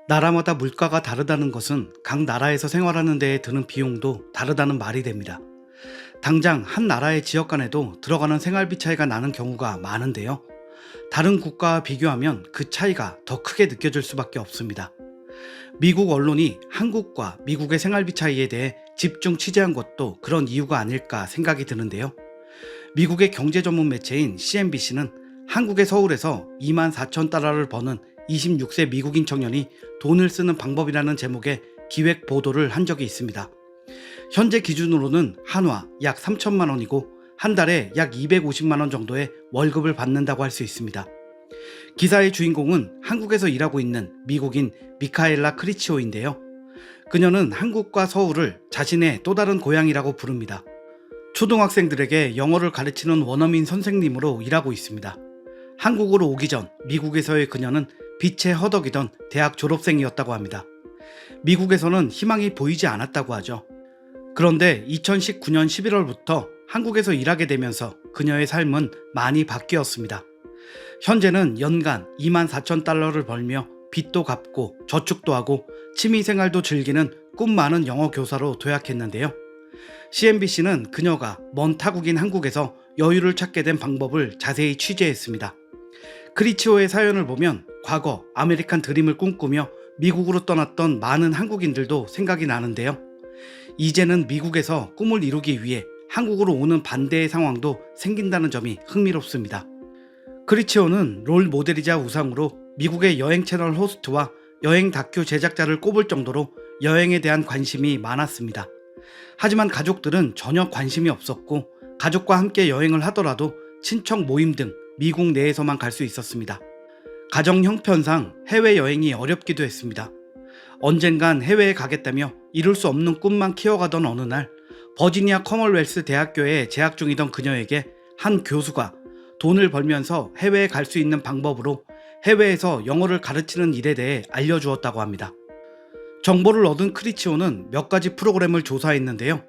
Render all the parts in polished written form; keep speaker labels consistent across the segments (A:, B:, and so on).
A: 나라마다 물가가 다르다는 것은 각 나라에서 생활하는 데에 드는 비용도 다르다는 말이 됩니다. 당장 한 나라의 지역 간에도 들어가는 생활비 차이가 나는 경우가 많은데요. 다른 국가와 비교하면 그 차이가 더 크게 느껴질 수밖에 없습니다. 미국 언론이 한국과 미국의 생활비 차이에 대해 집중 취재한 것도 그런 이유가 아닐까 생각이 드는데요. 미국의 경제 전문 매체인 CNBC는 한국의 서울에서 24,000달러를 버는 26세 미국인 청년이 돈을 쓰는 방법이라는 제목의 기획 보도를 한 적이 있습니다. 현재 기준으로는 한화 약 3천만 원이고 한 달에 약 250만 원 정도의 월급을 받는다고 할 수 있습니다. 기사의 주인공은 한국에서 일하고 있는 미국인 미카엘라 크리치오인데요. 그녀는 한국과 서울을 자신의 또 다른 고향이라고 부릅니다. 초등학생들에게 영어를 가르치는 원어민 선생님으로 일하고 있습니다. 한국으로 오기 전 미국에서의 그녀는 빛에 허덕이던 대학 졸업생이었다고 합니다. 미국에서는 희망이 보이지 않았다고 하죠. 그런데 2019년 11월부터 한국에서 일하게 되면서 그녀의 삶은 많이 바뀌었습니다. 현재는 연간 24,000달러를 벌며 빚도 갚고 저축도 하고 취미생활도 즐기는 꿈 많은 영어 교사로 도약했는데요. CNBC는 그녀가 먼 타국인 한국에서 여유를 찾게 된 방법을 자세히 취재했습니다. 크리치오의 사연을 보면 과거 아메리칸 드림을 꿈꾸며 미국으로 떠났던 많은 한국인들도 생각이 나는데요. 이제는 미국에서 꿈을 이루기 위해 한국으로 오는 반대의 상황도 생긴다는 점이 흥미롭습니다. 크리치오는 롤 모델이자 우상으로 미국의 여행 채널 호스트와 여행 다큐 제작자를 꼽을 정도로 여행에 대한 관심이 많았습니다. 하지만 가족들은 전혀 관심이 없었고 가족과 함께 여행을 하더라도 친척 모임 등 미국 내에서만 갈 수 있었습니다. 가정 형편상 해외여행이 어렵기도 했습니다. 언젠간 해외에 가겠다며 이룰 수 없는 꿈만 키워가던 어느 날 버지니아 커먼웰스 대학교에 재학 중이던 그녀에게 한 교수가 돈을 벌면서 해외에 갈 수 있는 방법으로 해외에서 영어를 가르치는 일에 대해 알려주었다고 합니다. 정보를 얻은 크리치오는 몇 가지 프로그램을 조사했는데요.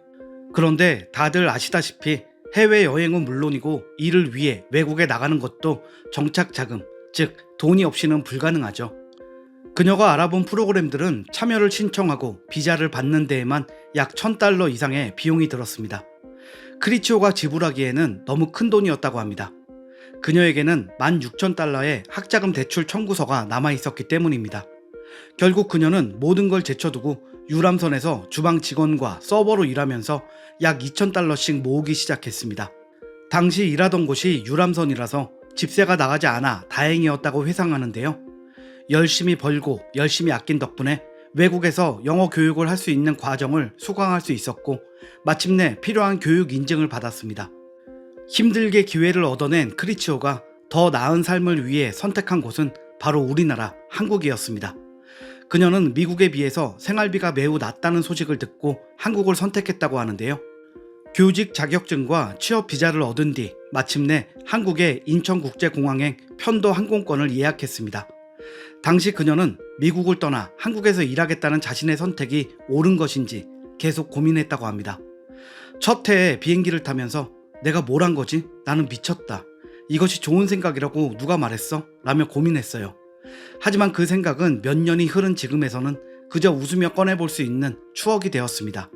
A: 그런데 다들 아시다시피 해외여행은 물론이고 일을 위해 외국에 나가는 것도 정착자금, 즉 돈이 없이는 불가능하죠. 그녀가 알아본 프로그램들은 참여를 신청하고 비자를 받는 데에만 약 1,000달러 이상의 비용이 들었습니다. 크리치오가 지불하기에는 너무 큰 돈이었다고 합니다. 그녀에게는 16,000달러의 학자금 대출 청구서가 남아있었기 때문입니다. 결국 그녀는 모든 걸 제쳐두고 유람선에서 주방 직원과 서버로 일하면서 약 2,000달러씩 모으기 시작했습니다. 당시 일하던 곳이 유람선이라서 집세가 나가지 않아 다행이었다고 회상하는데요. 열심히 벌고 열심히 아낀 덕분에 외국에서 영어 교육을 할 수 있는 과정을 수강할 수 있었고 마침내 필요한 교육 인증을 받았습니다. 힘들게 기회를 얻어낸 크리치오가 더 나은 삶을 위해 선택한 곳은 바로 우리나라 한국이었습니다. 그녀는 미국에 비해서 생활비가 매우 낮다는 소식을 듣고 한국을 선택했다고 하는데요. 교직 자격증과 취업 비자를 얻은 뒤 마침내 한국의 인천국제공항행 편도 항공권을 예약했습니다. 당시 그녀는 미국을 떠나 한국에서 일하겠다는 자신의 선택이 옳은 것인지 계속 고민했다고 합니다. 첫 해에 비행기를 타면서 내가 뭘 한 거지? 나는 미쳤다. 이것이 좋은 생각이라고 누가 말했어? 라며 고민했어요. 하지만 그 생각은 몇 년이 흐른 지금에서는 그저 웃으며 꺼내볼 수 있는 추억이 되었습니다.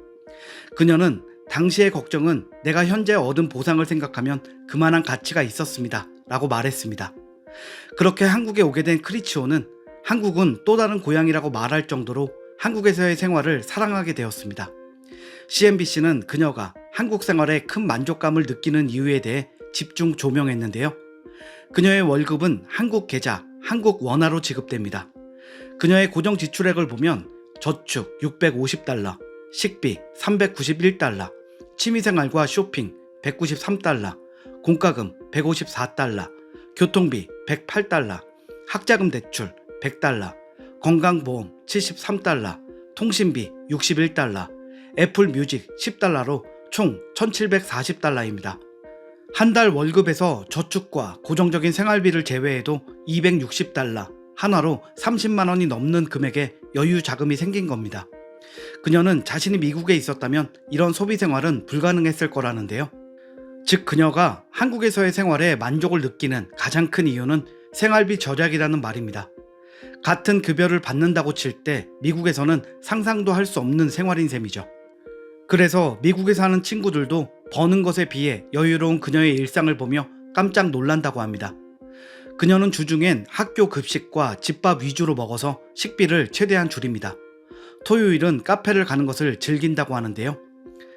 A: 그녀는 당시의 걱정은 내가 현재 얻은 보상을 생각하면 그만한 가치가 있었습니다. 라고 말했습니다. 그렇게 한국에 오게 된 크리치오는 한국은 또 다른 고향이라고 말할 정도로 한국에서의 생활을 사랑하게 되었습니다. CNBC는 그녀가 한국 생활에 큰 만족감을 느끼는 이유에 대해 집중 조명했는데요. 그녀의 월급은 한국 계좌, 한국 원화로 지급됩니다. 그녀의 고정 지출액을 보면 저축 650달러, 식비 391달러, 취미생활과 쇼핑 193달러, 공과금 154달러, 교통비 108달러, 학자금 대출 100달러, 건강보험 73달러, 통신비 61달러, 애플 뮤직 10달러로 총 1,740달러입니다. 한 달 월급에서 저축과 고정적인 생활비를 제외해도 260달러, 한화로 30만 원이 넘는 금액의 여유 자금이 생긴 겁니다. 그녀는 자신이 미국에 있었다면 이런 소비 생활은 불가능했을 거라는데요. 즉 그녀가 한국에서의 생활에 만족을 느끼는 가장 큰 이유는 생활비 절약이라는 말입니다. 같은 급여를 받는다고 칠 때 미국에서는 상상도 할 수 없는 생활인 셈이죠. 그래서 미국에 사는 친구들도 버는 것에 비해 여유로운 그녀의 일상을 보며 깜짝 놀란다고 합니다. 그녀는 주중엔 학교 급식과 집밥 위주로 먹어서 식비를 최대한 줄입니다. 토요일은 카페를 가는 것을 즐긴다고 하는데요.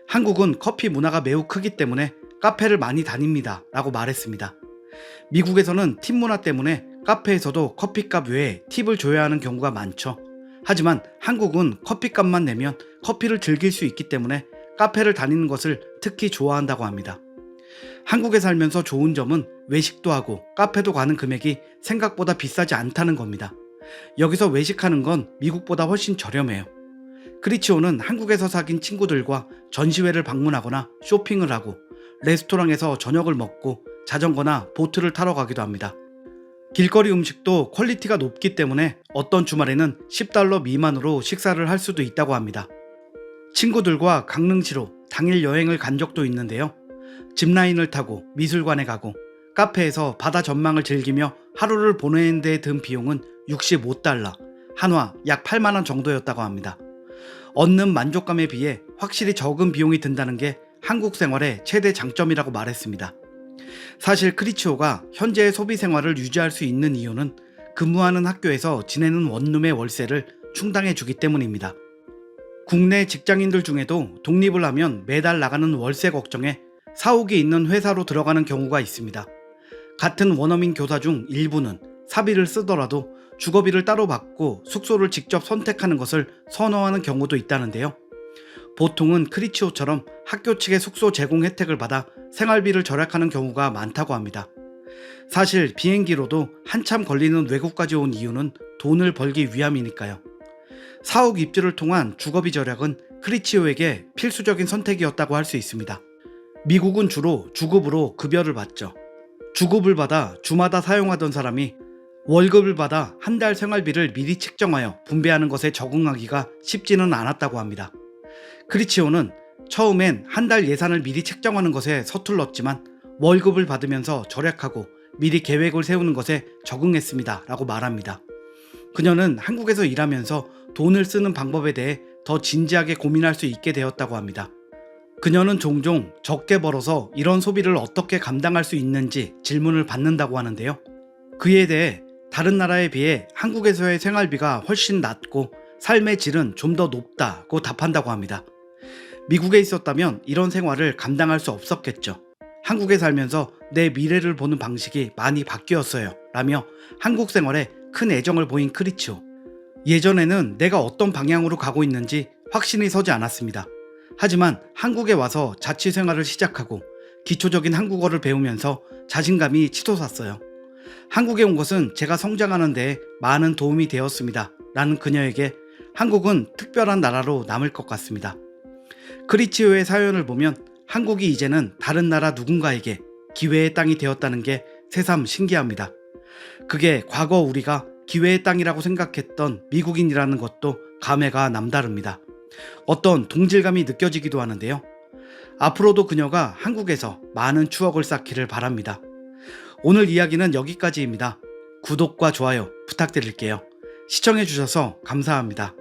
A: 한국은 커피 문화가 매우 크기 때문에 카페를 많이 다닙니다 라고 말했습니다. 미국에서는 팁 문화 때문에 카페에서도 커피값 외에 팁을 줘야 하는 경우가 많죠. 하지만 한국은 커피값만 내면 커피를 즐길 수 있기 때문에 카페를 다니는 것을 특히 좋아한다고 합니다. 한국에 살면서 좋은 점은 외식도 하고 카페도 가는 금액이 생각보다 비싸지 않다는 겁니다. 여기서 외식하는 건 미국보다 훨씬 저렴해요. 크리치오는 한국에서 사귄 친구들과 전시회를 방문하거나 쇼핑을 하고 레스토랑에서 저녁을 먹고 자전거나 보트를 타러 가기도 합니다. 길거리 음식도 퀄리티가 높기 때문에 어떤 주말에는 $10 미만으로 식사를 할 수도 있다고 합니다. 친구들과 강릉시로 당일 여행을 간 적도 있는데요. 짚라인을 타고 미술관에 가고 카페에서 바다 전망을 즐기며 하루를 보내는 데 든 비용은 $65, 한화 약 8만원 정도였다고 합니다. 얻는 만족감에 비해 확실히 적은 비용이 든다는 게 한국 생활의 최대 장점이라고 말했습니다. 사실 크리치오가 현재의 소비 생활을 유지할 수 있는 이유는 근무하는 학교에서 지내는 원룸의 월세를 충당해 주기 때문입니다. 국내 직장인들 중에도 독립을 하면 매달 나가는 월세 걱정에 사옥이 있는 회사로 들어가는 경우가 있습니다. 같은 원어민 교사 중 일부는 사비를 쓰더라도 주거비를 따로 받고 숙소를 직접 선택하는 것을 선호하는 경우도 있다는데요. 보통은 크리치오처럼 학교 측의 숙소 제공 혜택을 받아 생활비를 절약하는 경우가 많다고 합니다. 사실 비행기로도 한참 걸리는 외국까지 온 이유는 돈을 벌기 위함이니까요. 사옥 입주를 통한 주거비 절약은 크리치오에게 필수적인 선택이었다고 할 수 있습니다. 미국은 주로 주급으로 급여를 받죠. 주급을 받아 주마다 사용하던 사람이 월급을 받아 한 달 생활비를 미리 책정하여 분배하는 것에 적응하기가 쉽지는 않았다고 합니다. 크리치오는 처음엔 한 달 예산을 미리 책정하는 것에 서툴렀지만 월급을 받으면서 절약하고 미리 계획을 세우는 것에 적응했습니다 라고 말합니다. 그녀는 한국에서 일하면서 돈을 쓰는 방법에 대해 더 진지하게 고민할 수 있게 되었다고 합니다. 그녀는 종종 적게 벌어서 이런 소비를 어떻게 감당할 수 있는지 질문을 받는다고 하는데요. 그에 대해 다른 나라에 비해 한국에서의 생활비가 훨씬 낮고 삶의 질은 좀 더 높다고 답한다고 합니다. 미국에 있었다면 이런 생활을 감당할 수 없었겠죠. 한국에 살면서 내 미래를 보는 방식이 많이 바뀌었어요 라며 한국 생활에 큰 애정을 보인 크리치오. 예전에는 내가 어떤 방향으로 가고 있는지 확신이 서지 않았습니다. 하지만 한국에 와서 자취 생활을 시작하고 기초적인 한국어를 배우면서 자신감이 치솟았어요. 한국에 온 것은 제가 성장하는 데 많은 도움이 되었습니다 라는 그녀에게 한국은 특별한 나라로 남을 것 같습니다. 크리치오의 사연을 보면 한국이 이제는 다른 나라 누군가에게 기회의 땅이 되었다는 게 새삼 신기합니다. 그게 과거 우리가 기회의 땅이라고 생각했던 미국인이라는 것도 감회가 남다릅니다. 어떤 동질감이 느껴지기도 하는데요. 앞으로도 그녀가 한국에서 많은 추억을 쌓기를 바랍니다. 오늘 이야기는 여기까지입니다. 구독과 좋아요 부탁드릴게요. 시청해주셔서 감사합니다.